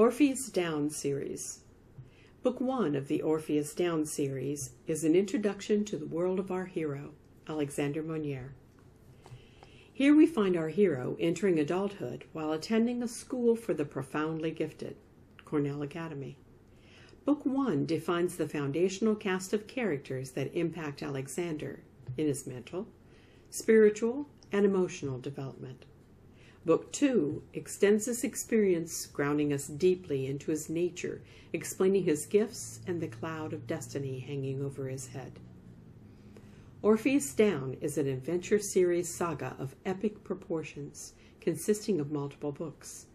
Orpheus Down series. Book 1 of the Orpheus Down series is an introduction to the world of our hero, Alexander Monnier. Here we find our hero entering adulthood while attending a school for the profoundly gifted, Cornell Academy. Book 1 defines the foundational cast of characters that impact Alexander in his mental, spiritual, and emotional development. Book 2 extends this experience, grounding us deeply into his nature, explaining his gifts and the cloud of destiny hanging over his head. Orpheus Down is an adventure series saga of epic proportions, consisting of multiple books.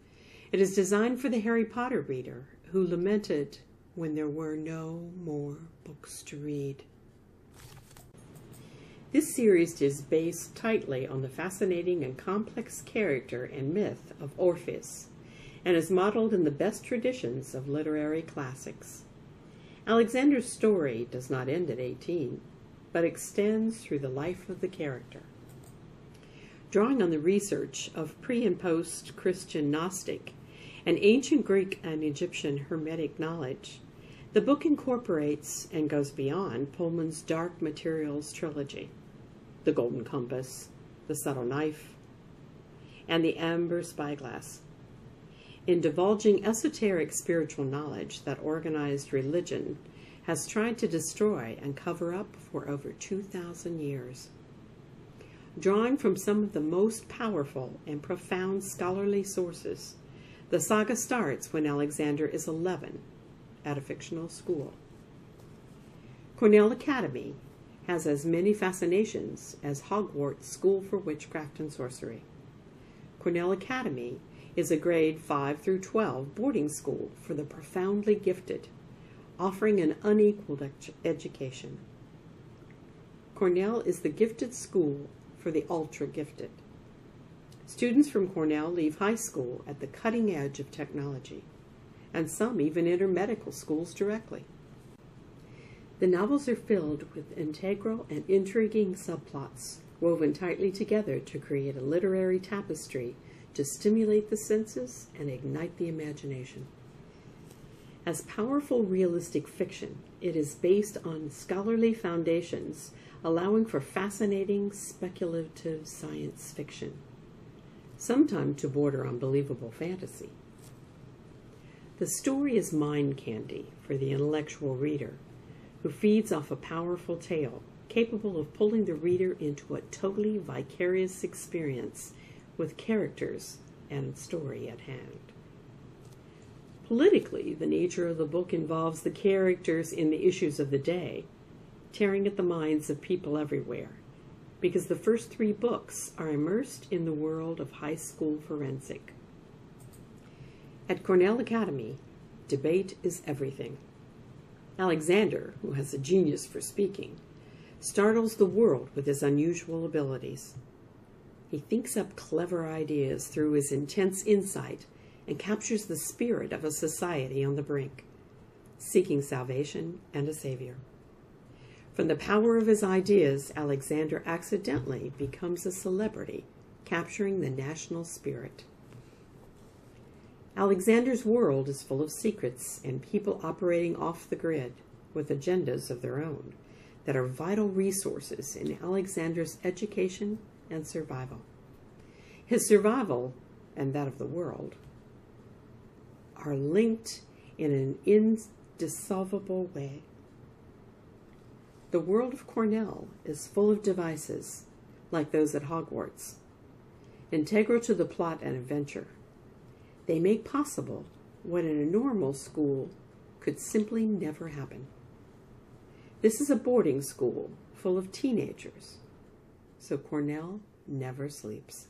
It is designed for the Harry Potter reader, who lamented when there were no more books to read. This series is based tightly on the fascinating and complex character and myth of Orpheus, and is modeled in the best traditions of literary classics. Alexander's story does not end at 18, but extends through the life of the character. Drawing on the research of pre- and post-Christian Gnostic and ancient Greek and Egyptian Hermetic knowledge, the book incorporates and goes beyond Pullman's Dark Materials trilogy, The Golden Compass, The Subtle Knife, and The Amber Spyglass, in divulging esoteric spiritual knowledge that organized religion has tried to destroy and cover up for over 2,000 years. Drawing from some of the most powerful and profound scholarly sources, the saga starts when Alexander is 11 at a fictional school. Cornell Academy has as many fascinations as Hogwarts School for Witchcraft and Sorcery. Cornell Academy is a grade 5 through 12 boarding school for the profoundly gifted, offering an unequaled education. Cornell is the gifted school for the ultra-gifted. Students from Cornell leave high school at the cutting edge of technology, and some even enter medical schools directly. The novels are filled with integral and intriguing subplots, woven tightly together to create a literary tapestry to stimulate the senses and ignite the imagination. As powerful realistic fiction, it is based on scholarly foundations, allowing for fascinating speculative science fiction, sometimes to border on believable fantasy. The story is mind candy for the intellectual reader, who feeds off a powerful tale capable of pulling the reader into a totally vicarious experience with characters and story at hand. Politically, the nature of the book involves the characters in the issues of the day, tearing at the minds of people everywhere, because the first 3 books are immersed in the world of high school forensic. At Cornell Academy, debate is everything. Alexander, who has a genius for speaking, startles the world with his unusual abilities. He thinks up clever ideas through his intense insight and captures the spirit of a society on the brink, seeking salvation and a savior. From the power of his ideas, Alexander accidentally becomes a celebrity, capturing the national spirit. Alexander's world is full of secrets and people operating off the grid with agendas of their own that are vital resources in Alexander's education and survival. His survival, and that of the world, are linked in an indissoluble way. The world of Cornell is full of devices, like those at Hogwarts, integral to the plot and adventure. They make possible what in a normal school could simply never happen. This is a boarding school full of teenagers, so Cornell never sleeps.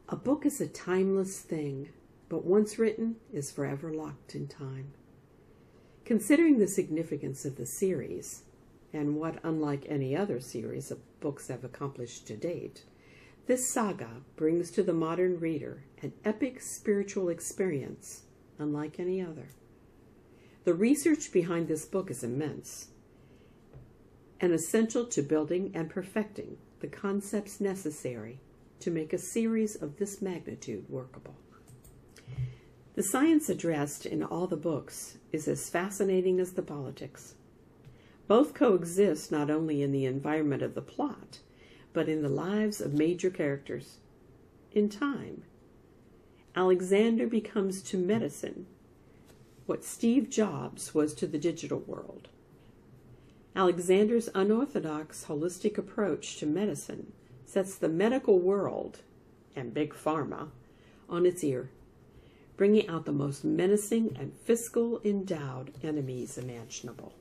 A book is a timeless thing, but once written is forever locked in time. Considering the significance of the series, and what, unlike any other series of books have accomplished to date, this saga brings to the modern reader an epic spiritual experience unlike any other. The research behind this book is immense and essential to building and perfecting the concepts necessary to make a series of this magnitude workable. The science addressed in all the books is as fascinating as the politics. Both coexist not only in the environment of the plot, but in the lives of major characters. In time, Alexander becomes to medicine what Steve Jobs was to the digital world. Alexander's unorthodox, holistic approach to medicine sets the medical world, and Big Pharma, on its ear, bringing out the most menacing and fiscal-endowed enemies imaginable.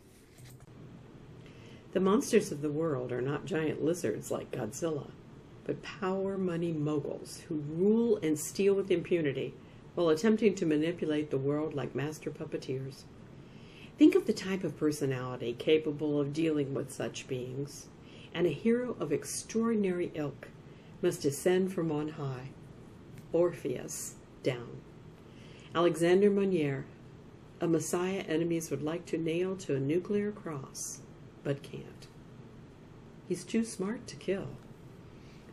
The monsters of the world are not giant lizards like Godzilla, but power-money moguls who rule and steal with impunity while attempting to manipulate the world like master puppeteers. Think of the type of personality capable of dealing with such beings, and a hero of extraordinary ilk must descend from on high. Orpheus, down. Alexander Monnier, a messiah enemies would like to nail to a nuclear cross, but can't. He's too smart to kill.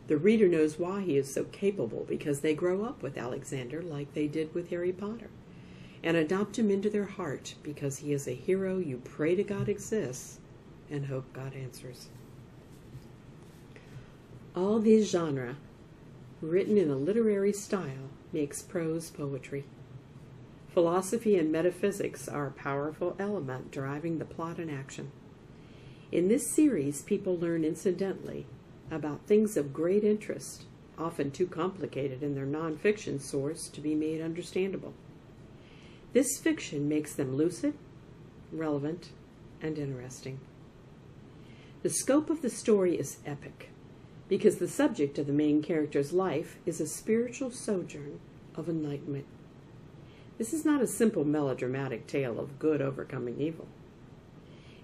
The reader knows why he is so capable, because they grow up with Alexander like they did with Harry Potter, and adopt him into their heart because he is a hero you pray to God exists and hope God answers. All these genres, written in a literary style, makes prose poetry. Philosophy and metaphysics are a powerful element driving the plot and action. In this series, people learn incidentally about things of great interest, often too complicated in their nonfiction source to be made understandable. This fiction makes them lucid, relevant, and interesting. The scope of the story is epic, because the subject of the main character's life is a spiritual sojourn of enlightenment. This is not a simple melodramatic tale of good overcoming evil.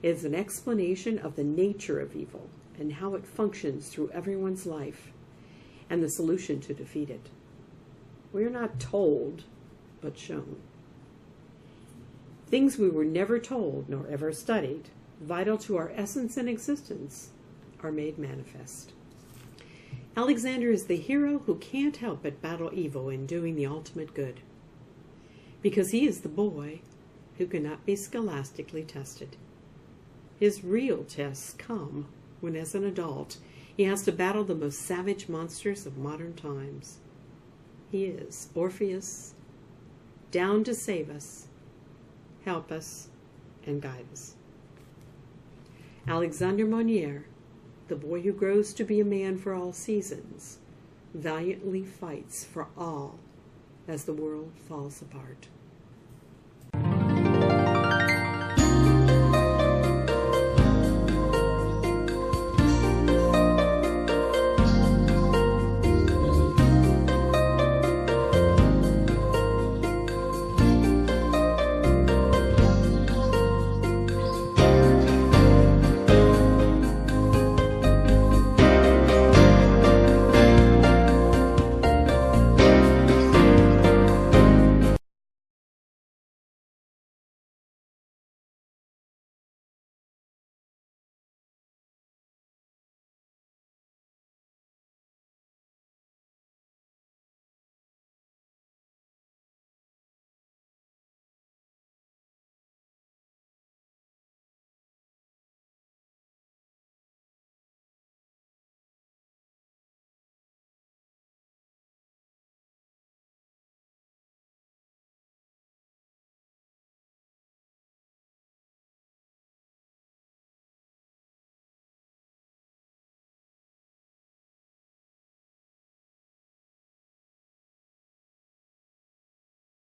It is an explanation of the nature of evil and how it functions through everyone's life, and the solution to defeat it. We are not told, but shown. Things we were never told nor ever studied, vital to our essence and existence, are made manifest. Alexander is the hero who can't help but battle evil in doing the ultimate good, because he is the boy who cannot be scholastically tested. His real tests come when, as an adult, he has to battle the most savage monsters of modern times. He is Orpheus, down to save us, help us, and guide us. Alexander Monnier, the boy who grows to be a man for all seasons, valiantly fights for all as the world falls apart.